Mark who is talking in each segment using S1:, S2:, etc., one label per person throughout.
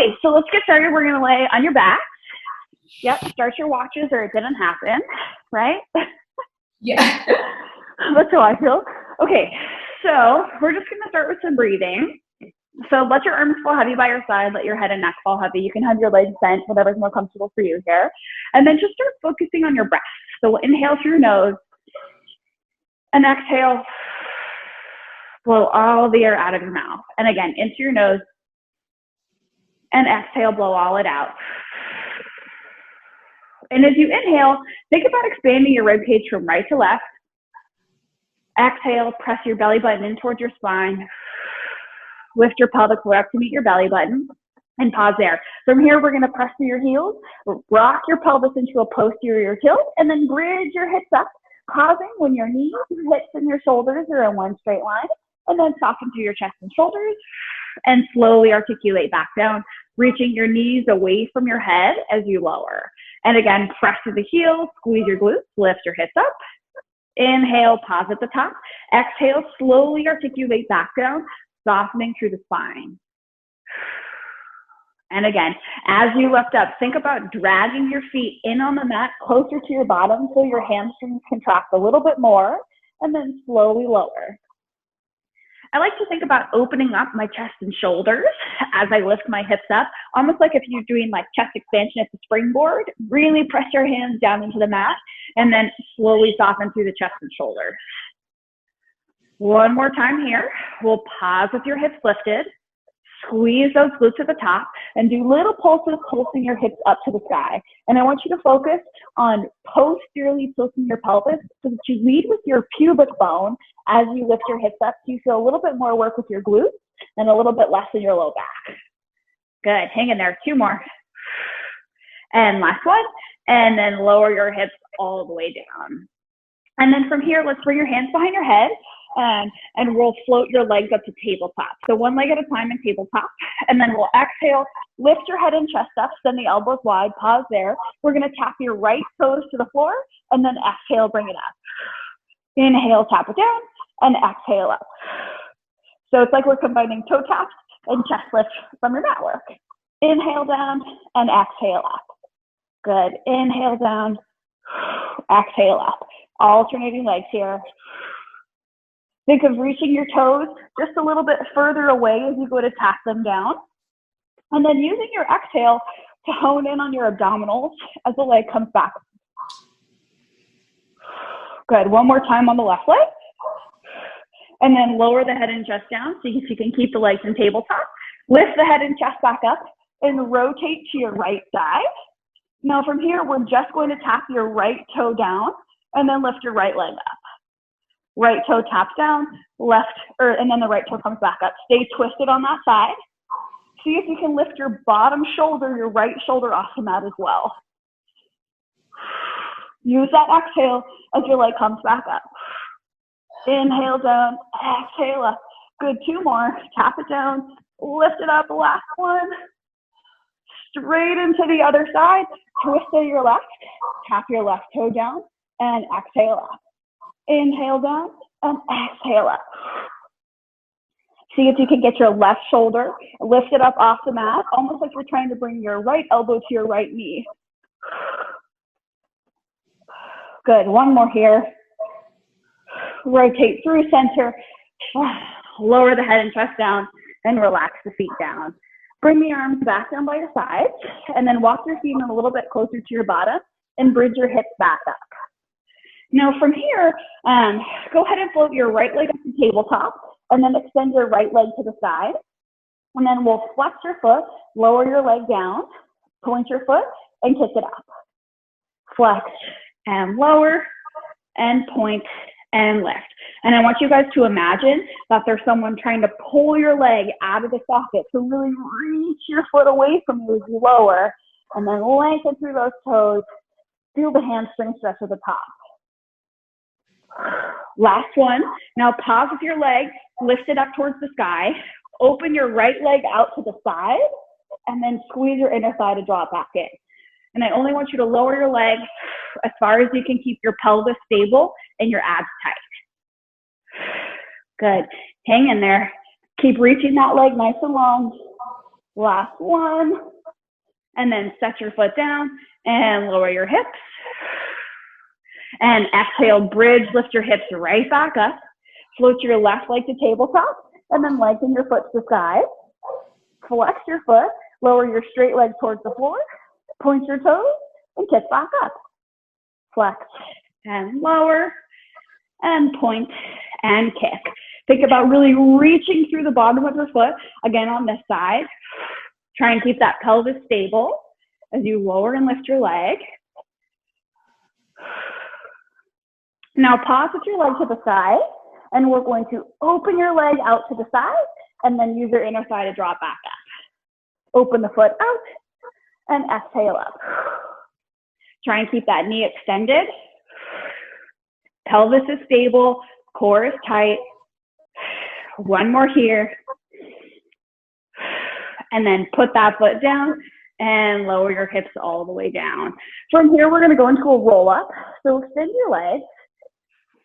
S1: Okay, so let's get started. We're going to lay on your back. Yep, start your watches or it didn't happen, right?
S2: Yeah.
S1: That's how I feel. Okay, so we're just going to start with some breathing. So let your arms fall heavy by your side. Let your head and neck fall heavy. You can have your legs bent, whatever's more comfortable for you here. And then just start focusing on your breath. So inhale through your nose and exhale. Blow all the air out of your mouth. And again, into your nose and exhale, blow all it out. And as you inhale, think about expanding your rib cage from right to left. Exhale, press your belly button in towards your spine. Lift your pelvic floor up to meet your belly button and pause there. From here, we're going to press through your heels, rock your pelvis into a posterior tilt, and then bridge your hips up, pausing when your knees, your hips, and your shoulders are in one straight line, and then soften through your chest and shoulders, and slowly articulate back down, reaching your knees away from your head as you lower. And again, press through the heels, squeeze your glutes, lift your hips up. Inhale, pause at the top. Exhale, slowly articulate back down, softening through the spine. And again, as you lift up, think about dragging your feet in on the mat closer to your bottom so your hamstrings contract a little bit more, and then slowly lower. I like to think about opening up my chest and shoulders as I lift my hips up, almost like if you're doing like chest expansion at the springboard. Really press your hands down into the mat and then slowly soften through the chest and shoulders. One more time here. We'll pause with your hips lifted. Squeeze those glutes at the top and do little pulses, pulsing your hips up to the sky. And I want you to focus on posteriorly tilting your pelvis so that you lead with your pubic bone as you lift your hips up. So you feel a little bit more work with your glutes and a little bit less in your low back. Good. Hang in there. Two more. And last one. And then lower your hips all the way down. And then from here, let's bring your hands behind your head. And we'll float your legs up to tabletop. So one leg at a time in tabletop. And then we'll exhale, lift your head and chest up, send the elbows wide, pause there. We're going to tap your right toes to the floor, and then exhale, bring it up. Inhale, tap it down, and exhale up. So it's like we're combining toe taps and chest lift from your mat work. Inhale down and exhale up. Good. Inhale down, exhale up. Alternating legs here. Think of reaching your toes just a little bit further away as you go to tap them down. And then using your exhale to hone in on your abdominals as the leg comes back. Good. One more time on the left leg. And then lower the head and chest down so you can keep the legs in tabletop. Lift the head and chest back up and rotate to your right side. Now from here, we're just going to tap your right toe down and then lift your right leg up. Right toe taps down, and then the right toe comes back up. Stay twisted on that side. See if you can lift your bottom shoulder, your right shoulder off the mat as well. Use that exhale as your leg comes back up. Inhale down, exhale up. Good, two more. Tap it down, lift it up, last one. Straight into the other side. Twist to your left, tap your left toe down, and exhale up. Inhale down and exhale up. See if you can get your left shoulder lifted up off the mat, almost like you're trying to bring your right elbow to your right knee. Good. One more here. Rotate through center. Lower the head and chest down and relax the feet down. Bring the arms back down by your sides and then walk your feet in a little bit closer to your bottom and bridge your hips back up. Now from here, go ahead and float your right leg up to tabletop and then extend your right leg to the side. And then we'll flex your foot, lower your leg down, point your foot, and kick it up. Flex and lower and point and lift. And I want you guys to imagine that there's someone trying to pull your leg out of the socket. So really reach your foot away from you as you lower and then lengthen through those toes. Feel the hamstring stretch at the top. Last one. Now pause with your leg, lift it up towards the sky, open your right leg out to the side, and then squeeze your inner thigh to draw it back in. And I only want you to lower your leg as far as you can keep your pelvis stable and your abs tight. Good. Hang in there. Keep reaching that leg nice and long. Last one. And then set your foot down and lower your hips. And exhale, bridge, lift your hips right back up. Float your left leg to tabletop, and then lengthen your foot to the side. Flex your foot, lower your straight leg towards the floor, point your toes, and kick back up. Flex and lower, and point and kick. Think about really reaching through the bottom of your foot, again on this side. Try and keep that pelvis stable as you lower and lift your leg. Now pause with your leg to the side, and we're going to open your leg out to the side, and then use your inner thigh to drop back up. Open the foot out, and exhale up. Try and keep that knee extended. Pelvis is stable, core is tight. One more here. And then put that foot down and lower your hips all the way down. From here, we're gonna go into a roll up. So extend your legs.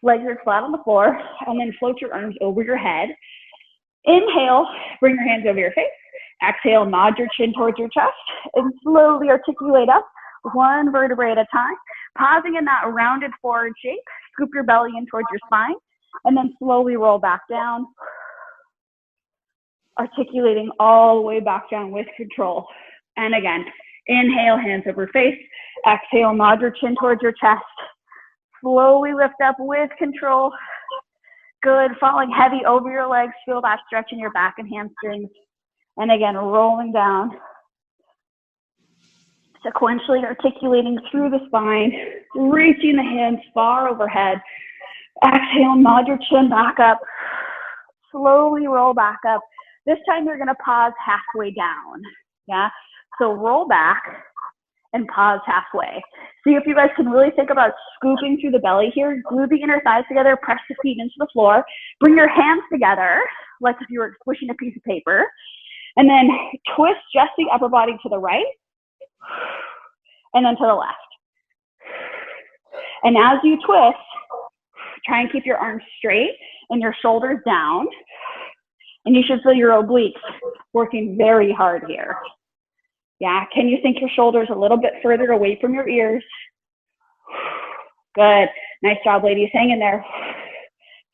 S1: Legs are flat on the floor, and then float your arms over your head. Inhale, bring your hands over your face. Exhale, nod your chin towards your chest, and slowly articulate up, one vertebrae at a time. Pausing in that rounded forward shape, scoop your belly in towards your spine, and then slowly roll back down. Articulating all the way back down with control. And again, inhale, hands over face. Exhale, nod your chin towards your chest. Slowly lift up with control. Good, falling heavy over your legs. Feel that stretch in your back and hamstrings. And again, rolling down. Sequentially articulating through the spine, reaching the hands far overhead. Exhale, nod your chin back up. Slowly roll back up. This time you're gonna pause halfway down, yeah? So roll back and pause halfway. See if you guys can really think about scooping through the belly here. Glue the inner thighs together, press the feet into the floor. Bring your hands together, like if you were squishing a piece of paper. And then twist just the upper body to the right, and then to the left. And as you twist, try and keep your arms straight and your shoulders down. And you should feel your obliques working very hard here. Yeah, can you sink your shoulders a little bit further away from your ears? Good, nice job, ladies, hang in there.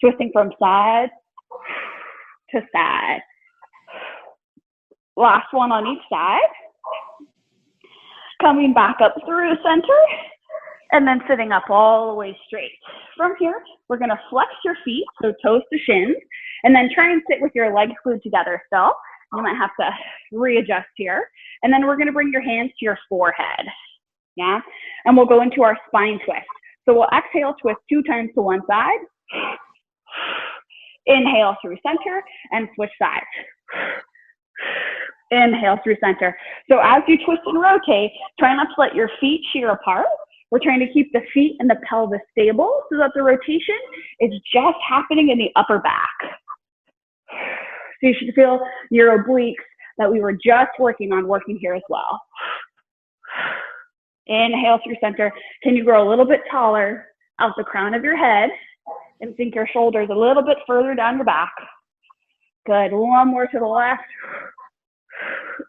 S1: Twisting from side to side. Last one on each side. Coming back up through center, and then sitting up all the way straight. From here, we're gonna flex your feet, so toes to shins, and then try and sit with your legs glued together still. You might have to readjust here. And then we're gonna bring your hands to your forehead, yeah? And we'll go into our spine twist. So we'll exhale, twist 2 times to one side. Inhale through center, and switch sides. Inhale through center. So as you twist and rotate, try not to let your feet shear apart. We're trying to keep the feet and the pelvis stable so that the rotation is just happening in the upper back. So you should feel your obliques that we were just working on working here as well. Inhale through center. Can you grow a little bit taller out the crown of your head and sink your shoulders a little bit further down your back? Good. One more to the left.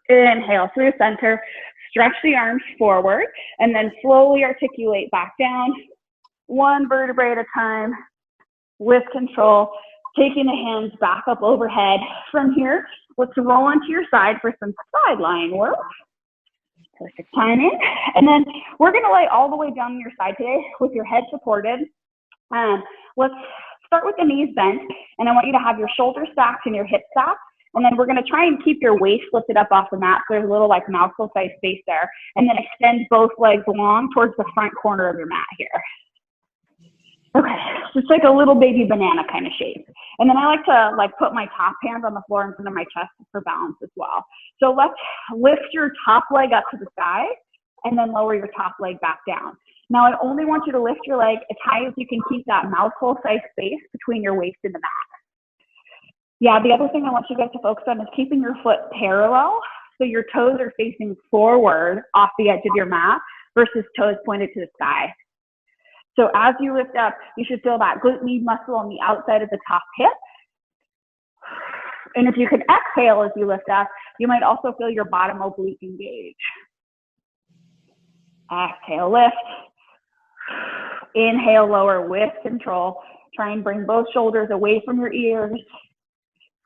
S1: Inhale through center. Stretch the arms forward and then slowly articulate back down. One vertebrae at a time with control. Taking the hands back up overhead. From here, let's roll onto your side for some side lying work. Perfect timing. And then we're gonna lay all the way down your side today with your head supported. Let's start with the knees bent, and I want you to have your shoulders stacked and your hips stacked. And then we're gonna try and keep your waist lifted up off the mat, so there's a little like mouthful size space there. And then extend both legs long towards the front corner of your mat here. Okay, so it's like a little baby banana kind of shape. And then I like to put my top hand on the floor in front of my chest for balance as well. So let's lift your top leg up to the sky and then lower your top leg back down. Now I only want you to lift your leg as high as you can keep that mouthful size space between your waist and the mat. Yeah, the other thing I want you guys to focus on is keeping your foot parallel. So your toes are facing forward off the edge of your mat versus toes pointed to the sky. So as you lift up, you should feel that glute med muscle on the outside of the top hip. And if you can exhale as you lift up, you might also feel your bottom oblique engage. Exhale, lift. Inhale, lower with control. Try and bring both shoulders away from your ears.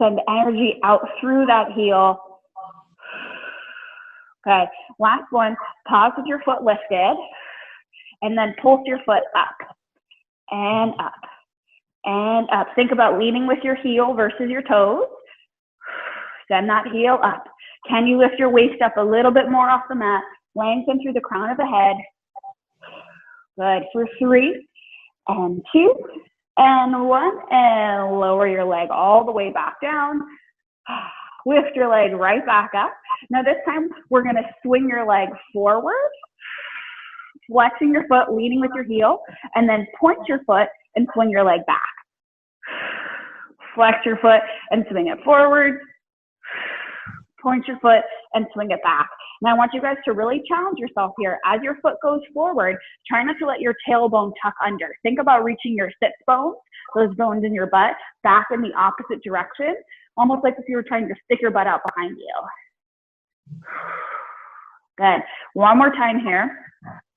S1: Send energy out through that heel. Okay, last one. Pause with your foot lifted. And then pulse your foot up and up and up. Think about leaning with your heel versus your toes. Send that heel up. Can you lift your waist up a little bit more off the mat? Lengthen through the crown of the head. Good. For 3 and 2 and 1. And lower your leg all the way back down. Lift your leg right back up. Now this time we're going to swing your leg forward, flexing your foot, leaning with your heel, and then point your foot and swing your leg back. Flex your foot and swing it forward. Point your foot and swing it back. Now I want you guys to really challenge yourself here. As your foot goes forward, try not to let your tailbone tuck under. Think about reaching your sits bones, those bones in your butt, back in the opposite direction, almost like if you were trying to stick your butt out behind you. Good. One more time here.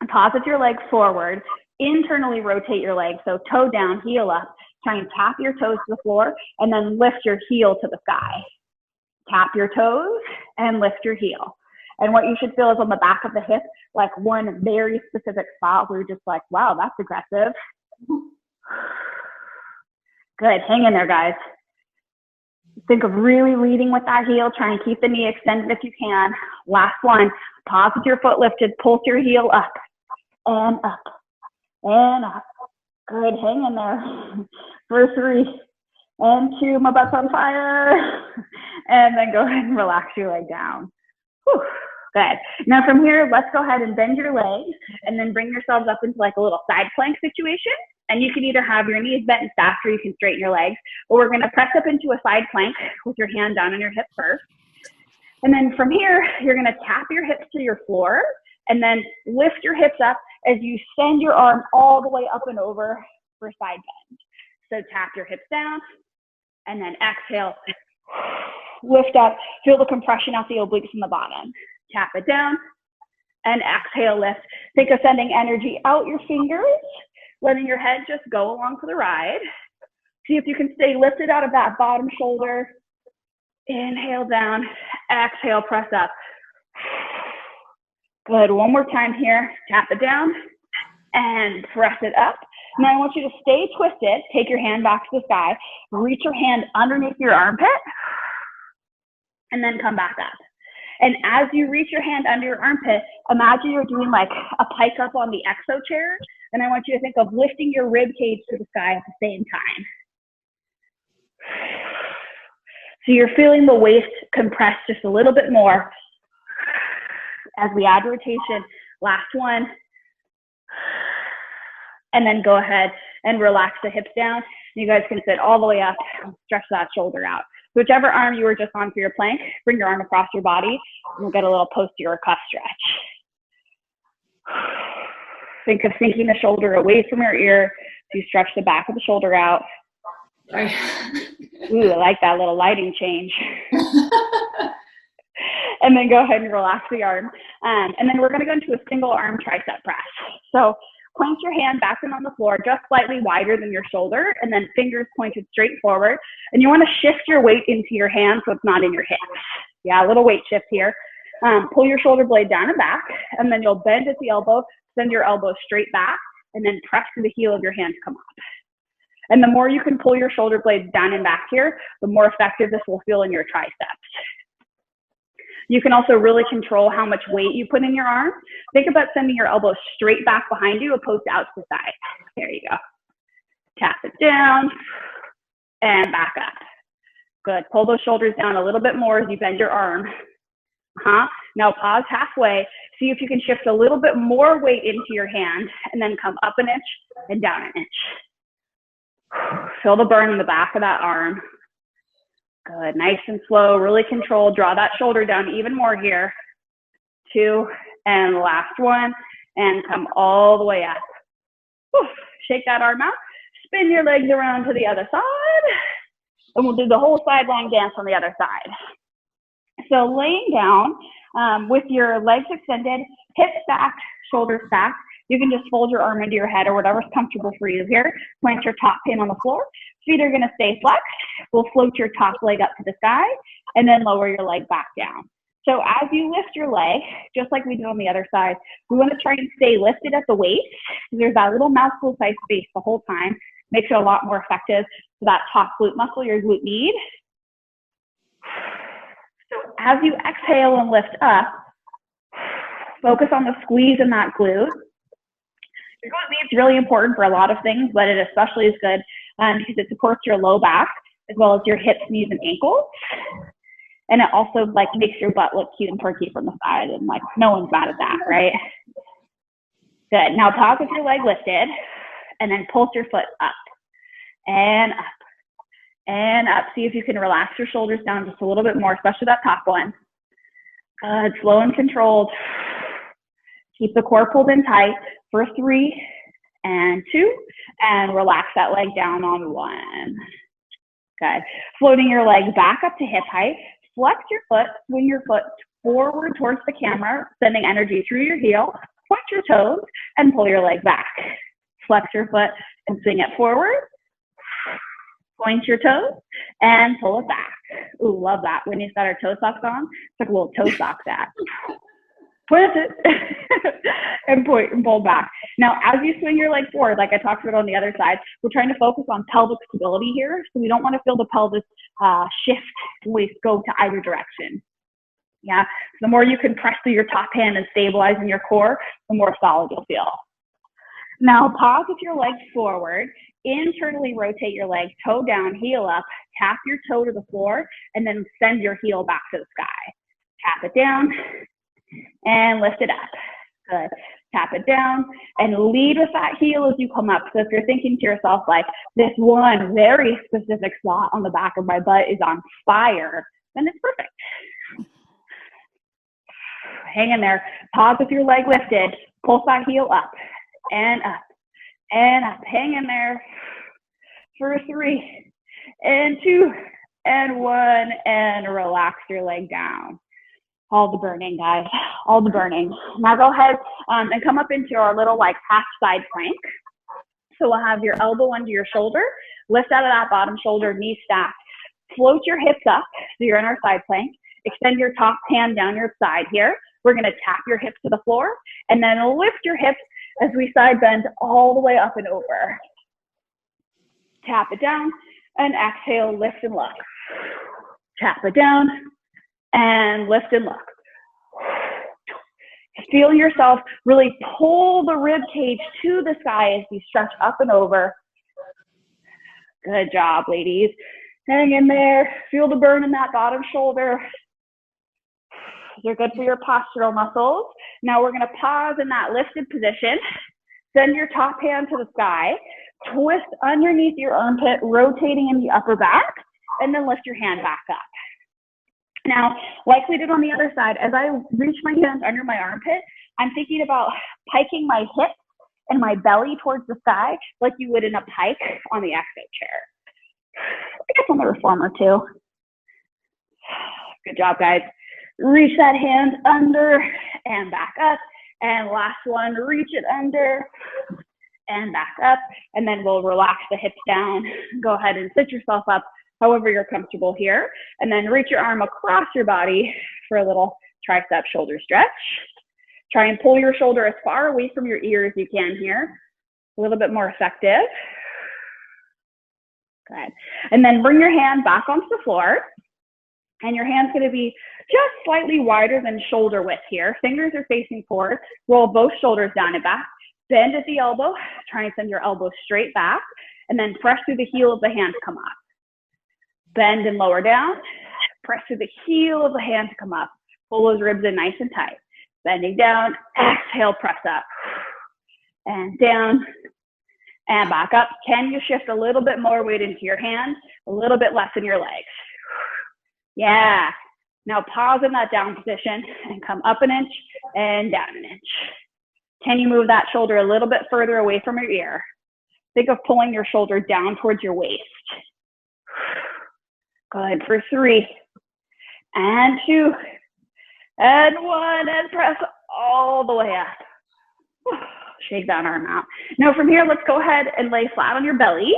S1: Pause with your leg forward. Internally rotate your leg. So toe down, heel up. Try and tap your toes to the floor and then lift your heel to the sky. Tap your toes and lift your heel. And what you should feel is on the back of the hip, like one very specific spot where you're just like, wow, that's aggressive. Good. Hang in there, guys. Think of really leading with that heel. Try and keep the knee extended if you can. Last one. Pause with your foot lifted. Pulse your heel up and up and up. Good. Hang in there. For 3 and 2. My butt's on fire. And then go ahead and relax your leg down. Whew. Good. Now from here, let's go ahead and bend your legs and then bring yourselves up into like a little side plank situation. And you can either have your knees bent and stacked or you can straighten your legs. But we're going to press up into a side plank with your hand down on your hip first. And then from here, you're going to tap your hips to your floor and then lift your hips up as you send your arm all the way up and over for side bend. So tap your hips down and then exhale. Lift up. Feel the compression out the obliques from the bottom. Tap it down and exhale, lift. Think of sending energy out your fingers, letting your head just go along for the ride. See if you can stay lifted out of that bottom shoulder. Inhale down, exhale, press up. Good. One more time here. Tap it down and press it up. Now I want you to stay twisted. Take your hand back to the sky. Reach your hand underneath your armpit and then come back up. And as you reach your hand under your armpit, imagine you're doing like a pike up on the exo chair. And I want you to think of lifting your rib cage to the sky at the same time. So you're feeling the waist compress just a little bit more. As we add rotation, last one. And then go ahead and relax the hips down. You guys can sit all the way up, stretch that shoulder out. Whichever arm you were just on for your plank, bring your arm across your body, and we'll get a little posterior cuff stretch. Think of sinking the shoulder away from your ear. So you stretch the back of the shoulder out. Ooh, I like that little lighting change. And then go ahead and relax the arm. And then we're going to go into a single arm tricep press. So point your hand back in on the floor, just slightly wider than your shoulder, and then fingers pointed straight forward. And you want to shift your weight into your hand so it's not in your hips. Yeah, a little weight shift here. Pull your shoulder blade down and back, and then you'll bend at the elbow, send your elbow straight back, and then press to the heel of your hand to come up. And the more you can pull your shoulder blades down and back here, the more effective this will feel in your triceps. You can also really control how much weight you put in your arm. Think about sending your elbow straight back behind you opposed to out to the side. There you go. Tap it down and back up. Good. Pull those shoulders down a little bit more as you bend your arm. Now pause halfway. See if you can shift a little bit more weight into your hand and then come up an inch and down an inch. Feel the burn in the back of that arm. Good, nice and slow, really controlled. Draw that shoulder down even more here. 2, and last one, and come all the way up. Whew. Shake that arm out. Spin your legs around to the other side. And we'll do the whole side long dance on the other side. So laying down with your legs extended, hips stacked, shoulders stacked. You can just fold your arm into your head or whatever's comfortable for you here. Plant your top pin on the floor. Feet are going to stay flexed. We'll float your top leg up to the sky and then lower your leg back down. So as you lift your leg, just like we did on the other side, we want to try and stay lifted at the waist. There's that little mouth full size space the whole time. Makes it a lot more effective for that top glute muscle, your glute med. So as you exhale and lift up, focus on the squeeze in that glute. Your glute med is really important for a lot of things, but it especially is good because it supports your low back as well as your hips, knees, and ankles. And it also like makes your butt look cute and perky from the side, and like no one's mad at that, right? Good. Now pause with your leg lifted, and then pulse your foot up and up and up. See if you can relax your shoulders down just a little bit more, especially that top one. Good. Slow and controlled. Keep the core pulled in tight for 3 and 2, and relax that leg down on 1. Good. Floating your leg back up to hip height. Flex your foot, swing your foot forward towards the camera, sending energy through your heel. Point your toes and pull your leg back. Flex your foot and swing it forward. Point your toes and pull it back. Ooh, love that. Whitney's got her toe socks on. Took a little toe socks at. Twist it and point and pull back. Now, as you swing your leg forward, like I talked about on the other side, we're trying to focus on pelvic stability here. So we don't want to feel the pelvis shift when we go to either direction. Yeah. So the more you can press through your top hand and stabilize in your core, the more solid you'll feel. Now, pause with your legs forward. Internally rotate your leg, toe down, heel up, tap your toe to the floor, and then send your heel back to the sky. Tap it down and lift it up. Good. Tap it down and lead with that heel as you come up. So if you're thinking to yourself, like, this one very specific spot on the back of my butt is on fire, then it's perfect. Hang in there. Pause with your leg lifted. Pulse that heel up and up and up. Hang in there for 3 and 2 and 1, and relax your leg down. All the burning, guys, all the burning. Now go ahead and come up into our little like half side plank. So we'll have your elbow under your shoulder, lift out of that bottom shoulder, knee stacked. Float your hips up, so you're in our side plank. Extend your top hand down your side here. We're gonna tap your hips to the floor, and then lift your hips as we side bend all the way up and over. Tap it down, and exhale, lift and look. Tap it down, and lift and look. Feel yourself really pull the rib cage to the sky as you stretch up and over. Good job, ladies. Hang in there. Feel the burn in that bottom shoulder. They're good for your postural muscles. Now we're going to pause in that lifted position. Send your top hand to the sky. Twist underneath your armpit, rotating in the upper back, and then lift your hand back up. Now, like we did on the other side, as I reach my hands under my armpit, I'm thinking about piking my hips and my belly towards the sky like you would in a pike on the exo chair. I guess on the reformer too. Good job, guys. Reach that hand under and back up. And last one, reach it under and back up. And then we'll relax the hips down. Go ahead and sit yourself up however you're comfortable here. And then reach your arm across your body for a little tricep shoulder stretch. Try and pull your shoulder as far away from your ear as you can here. A little bit more effective. Good. And then bring your hand back onto the floor. And your hand's going to be just slightly wider than shoulder width here. Fingers are facing forward. Roll both shoulders down and back. Bend at the elbow. Try and send your elbow straight back. And then press through the heel of the hand to come up. Bend and lower down. Press through the heel of the hand to come up. Pull those ribs in nice and tight. Bending down. Exhale, press up. And down. And back up. Can you shift a little bit more weight into your hands? A little bit less in your legs. Yeah. Now pause in that down position and come up an inch and down an inch. Can you move that shoulder a little bit further away from your ear? Think of pulling your shoulder down towards your waist. Good for 3 and 2 and 1, and press all the way up. Shake that arm out. Now from here, let's go ahead and lay flat on your belly.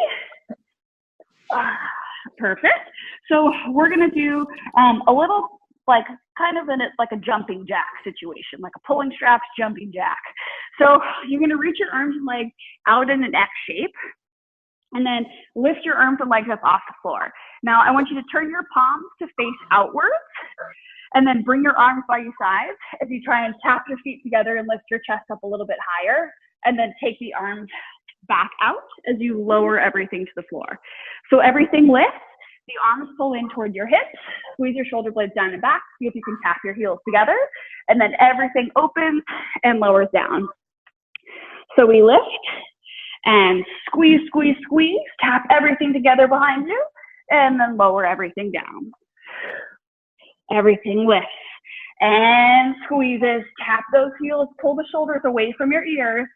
S1: Perfect. So we're going to do a little like kind of like a jumping jack situation, like a pulling straps jumping jack. So you're going to reach your arms and legs out in an X shape, and then lift your arms and legs up off the floor. Now I want you to turn your palms to face outwards, and then bring your arms by your sides as you try and tap your feet together and lift your chest up a little bit higher, and then take the arms back out as you lower everything to the floor. So everything lifts, the arms pull in toward your hips, squeeze your shoulder blades down and back, see if you can tap your heels together, and then everything opens and lowers down. So we lift and squeeze, squeeze, squeeze, tap everything together behind you, and then lower everything down. Everything lifts and squeezes, tap those heels, pull the shoulders away from your ears,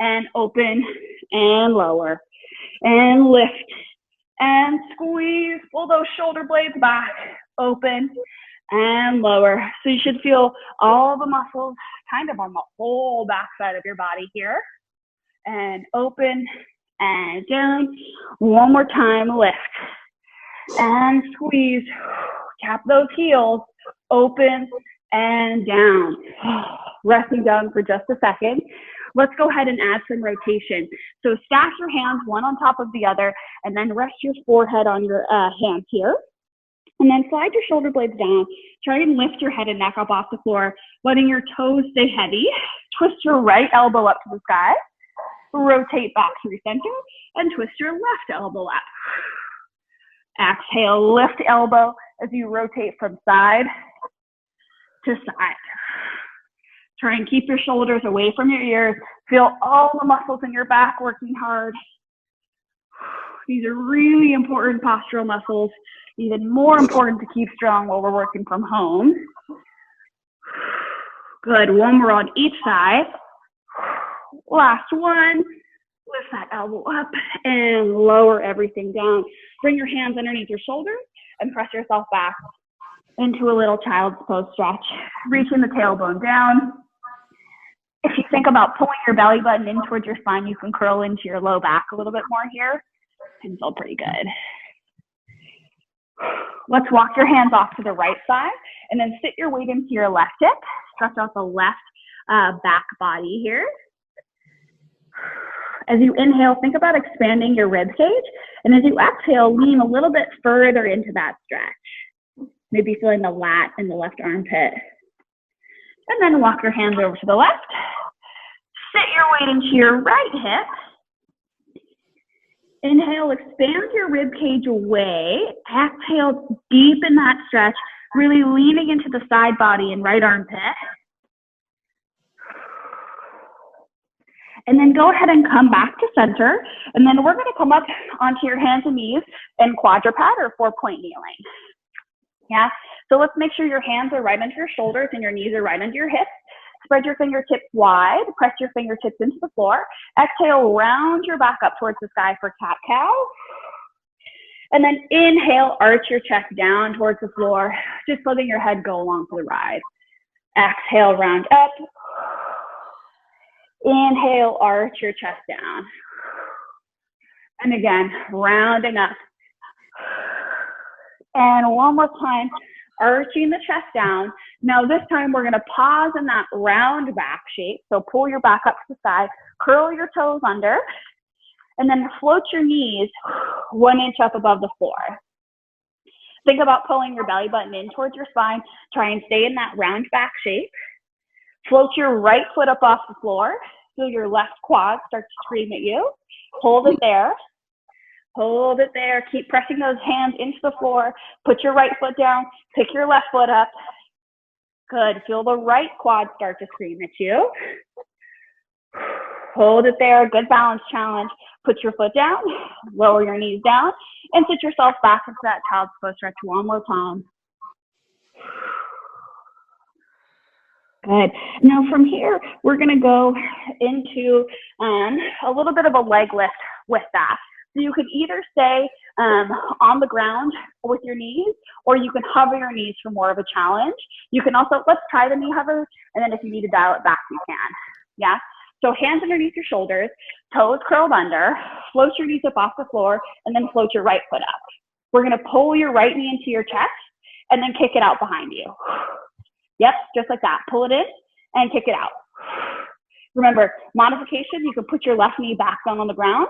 S1: and open and lower and lift and squeeze, pull those shoulder blades back, open and lower. So you should feel all the muscles kind of on the whole backside of your body here, and open and down. One more time, lift and squeeze, tap those heels, open and down. Resting down for just a second. Let's go ahead and add some rotation. So stack your hands one on top of the other, and then rest your forehead on your hands here. And then slide your shoulder blades down. Try and lift your head and neck up off the floor, letting your toes stay heavy. Twist your right elbow up to the sky. Rotate back through center, and twist your left elbow up. Exhale, lift elbow as you rotate from side to side. Try and keep your shoulders away from your ears. Feel all the muscles in your back working hard. These are really important postural muscles, even more important to keep strong while we're working from home. Good, one more on each side. Last one. Lift that elbow up and lower everything down. Bring your hands underneath your shoulders and press yourself back into a little child's pose stretch. Reaching the tailbone down. If you think about pulling your belly button in towards your spine, you can curl into your low back a little bit more here and feel pretty good. Let's walk your hands off to the right side and then sit your weight into your left hip. Stretch out the left back body here. As you inhale, think about expanding your rib cage. And as you exhale, lean a little bit further into that stretch. Maybe feeling the lat in the left armpit. And then walk your hands over to the left. Sit your weight into your right hip. Inhale, expand your rib cage away. Exhale, deepen that stretch, really leaning into the side body and right armpit. And then go ahead and come back to center. And then we're going to come up onto your hands and knees in quadruped or 4-point kneeling. Yeah, so let's make sure your hands are right under your shoulders and your knees are right under your hips. Spread your fingertips wide, press your fingertips into the floor. Exhale, round your back up towards the sky for cat-cow. And then inhale, arch your chest down towards the floor, just letting your head go along for the ride. Exhale, round up. Inhale, arch your chest down. And again, rounding up. And one more time, arching the chest down. Now this time we're gonna pause in that round back shape. So pull your back up to the side, curl your toes under, and then float your knees 1 inch up above the floor. Think about pulling your belly button in towards your spine. Try and stay in that round back shape. Float your right foot up off the floor. Feel your left quad start to scream at you. Hold it there. Hold it there. Keep pressing those hands into the floor. Put your right foot down. Pick your left foot up. Good. Feel the right quad start to scream at you. Hold it there. Good balance challenge. Put your foot down. Lower your knees down. And sit yourself back into that child's pose stretch one more time. Good. Now from here, we're going to go into a little bit of a leg lift with that. So you can either stay on the ground with your knees, or you can hover your knees for more of a challenge. You can also, let's try the knee hover, and then if you need to dial it back, you can. Yeah? So hands underneath your shoulders, toes curled under, float your knees up off the floor, and then float your right foot up. We're gonna pull your right knee into your chest, and then kick it out behind you. Yep, just like that. Pull it in and kick it out. Remember, modification, you can put your left knee back down on the ground.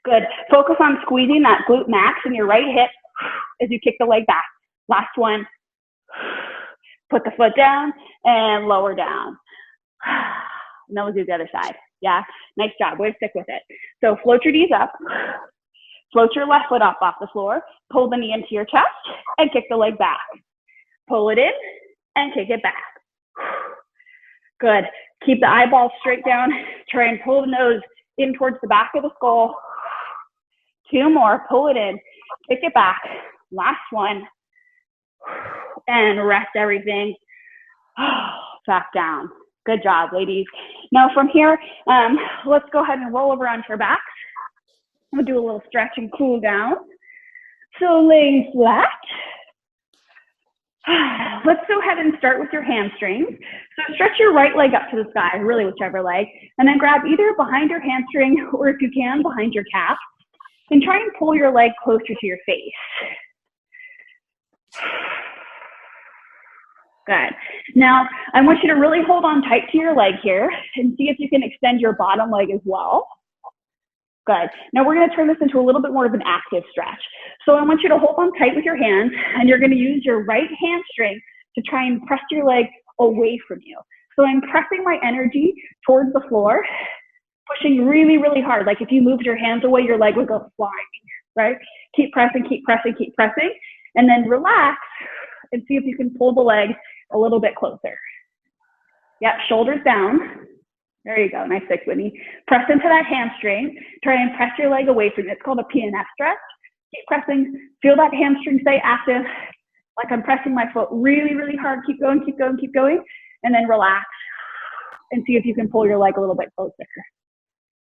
S1: Good. Focus on squeezing that glute max in your right hip as you kick the leg back. Last one. Put the foot down and lower down. And then we'll do the other side. Yeah, nice job. Way to stick with it. So float your knees up. Float your left foot up off the floor. Pull the knee into your chest and kick the leg back. Pull it in and kick it back. Good. Keep the eyeballs straight down. Try and pull the nose in towards the back of the skull. 2 more. Pull it in. Kick it back. Last one. And rest everything back down. Good job, ladies. Now from here, let's go ahead and roll over onto your backs. I'm gonna do a little stretch and cool down. So laying flat. Let's go ahead and start with your hamstrings. So stretch your right leg up to the sky, really whichever leg, and then grab either behind your hamstring or if you can, behind your calf, and try and pull your leg closer to your face. Good. Now, I want you to really hold on tight to your leg here and see if you can extend your bottom leg as well. Good. Now we're going to turn this into a little bit more of an active stretch. So I want you to hold on tight with your hands, and you're going to use your right hamstring to try and press your leg away from you. So I'm pressing my energy towards the floor, pushing really, really hard. Like if you moved your hands away, your leg would go flying, right? Keep pressing, keep pressing, keep pressing, and then relax and see if you can pull the leg a little bit closer. Yep, shoulders down. There you go, nice thick, Whitney. Press into that hamstring. Try and press your leg away from it. It's called a PNF stretch. Keep pressing, feel that hamstring stay active. Like I'm pressing my foot really, really hard. Keep going, keep going, keep going. And then relax and see if you can pull your leg a little bit closer.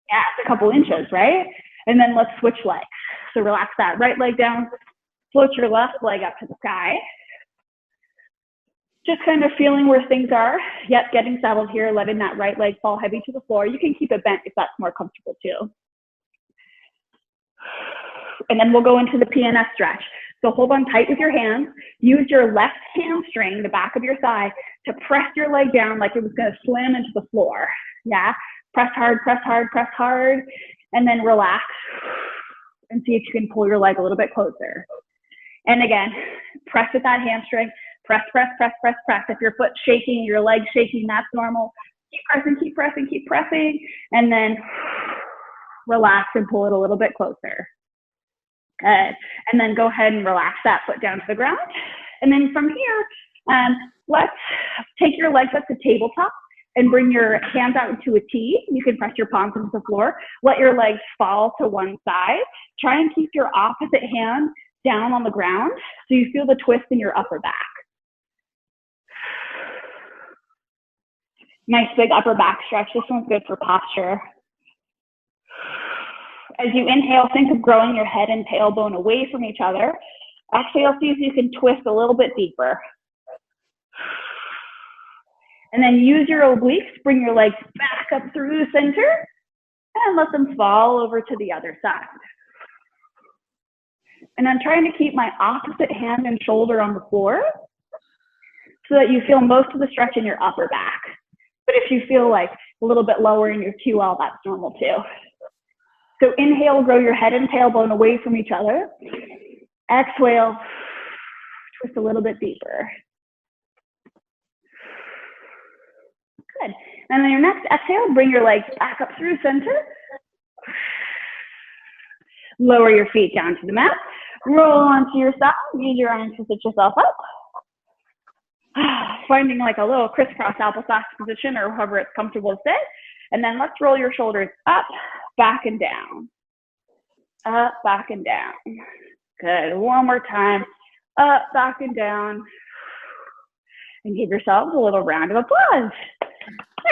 S1: Yeah, it's a couple inches, right? And then let's switch legs. So relax that right leg down, float your left leg up to the sky. Just kind of feeling where things are. Yep, getting settled here, letting that right leg fall heavy to the floor. You can keep it bent if that's more comfortable too. And then we'll go into the PNF stretch. So hold on tight with your hands. Use your left hamstring, the back of your thigh, to press your leg down like it was going to slam into the floor. Yeah, press hard, press hard, press hard, and then relax and see if you can pull your leg a little bit closer. And again, press with that hamstring. Press, press, press, press, press. If your foot's shaking, your leg's shaking, that's normal. Keep pressing, keep pressing, keep pressing, and then relax and pull it a little bit closer. Good. And then go ahead and relax that foot down to the ground. And then from here, let's take your legs up to tabletop and bring your hands out into a T. You can press your palms into the floor. Let your legs fall to one side. Try and keep your opposite hand down on the ground so you feel the twist in your upper back. Nice big upper back stretch. This one's good for posture. As you inhale, think of growing your head and tailbone away from each other. Exhale, see if you can twist a little bit deeper. And then use your obliques, bring your legs back up through the center, and let them fall over to the other side. And I'm trying to keep my opposite hand and shoulder on the floor so that you feel most of the stretch in your upper back. But if you feel like a little bit lower in your QL, that's normal too. So inhale, grow your head and tailbone away from each other. Exhale, twist a little bit deeper. Good. And then your next exhale, bring your legs back up through center. Lower your feet down to the mat. Roll onto your side. Use your arms to sit yourself up. Finding like a little crisscross applesauce position or however it's comfortable to sit. And then let's roll your shoulders up, back and down. Up, back and down. Good. One more time. Up, back and down. And give yourselves a little round of applause.